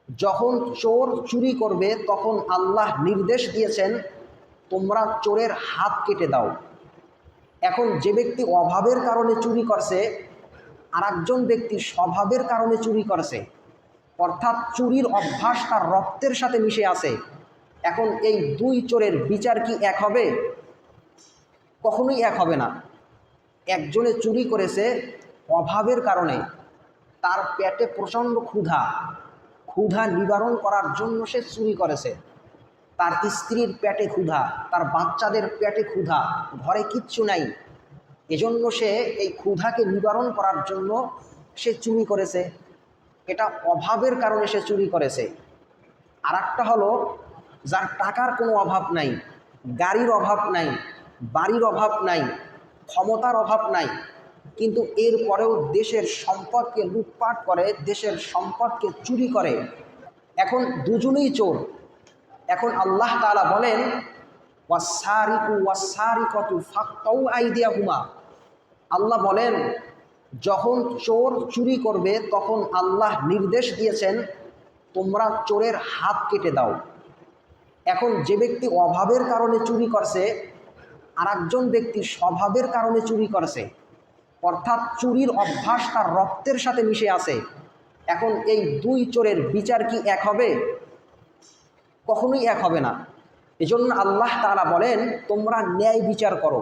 যখন চোর চুরি করবে তখন আল্লাহ নির্দেশ দিয়েছেন তোমরা চোরের হাত কেটে দাও। এখন যে ব্যক্তি অভাবের কারণে চুরি করছে, আর একজন ব্যক্তি স্বভাবের কারণে চুরি করছে, অর্থাৎ চুরির অভ্যাস তার রক্তের সাথে মিশে আছে। এখন এই দুই চোরের বিচার কি এক হবে? কখনোই এক হবে না। একজনে চুরি করেছে অভাবের কারণে, তার পেটে প্রচণ্ড ক্ষুধা, ক্ষুধা নিবারণ করার জন্য সে চুরি করেছে। তার স্ত্রীর পেটে ক্ষুধা, তার বাচ্চাদের পেটে ক্ষুধা, ঘরে কিচ্ছু নাই, এজন্য সে এই ক্ষুধাকে নিবারণ করার জন্য সে চুরি করেছে। এটা অভাবের কারণে সে চুরি করেছে। আর একটা হলো যার টাকার কোনো অভাব নাই, গাড়ির অভাব নাই, বাড়ির অভাব নাই, ক্ষমতার অভাব নাই, কিন্তু এরপরেও দেশের সম্পদকে লুটপাট করে, দেশের সম্পদকে চুরি করে। এখন দুজনেই চোর। এখন আল্লাহ তাআলা বলেন ওয়াসারিকু ওয়াসারিকাতু ফাকতাউ আইদিয়াহুমা। আল্লাহ বলেন যখন চোর চুরি করবে তখন আল্লাহ নির্দেশ দিয়েছেন তোমরা চোরের হাত কেটে দাও। এখন যে ব্যক্তি অভাবের কারণে চুরি করছে, আর একজন ব্যক্তি স্বভাবের কারণে চুরি করছে, অর্থাৎ চুরির অভ্যাস তার রক্তের সাথে মিশে আছে। এখন এই দুই চোরের বিচার কি এক হবে? কখনোই এক হবে না। এজন্য আল্লাহ তাআলা বলেন তোমরা ন্যায় বিচার করো।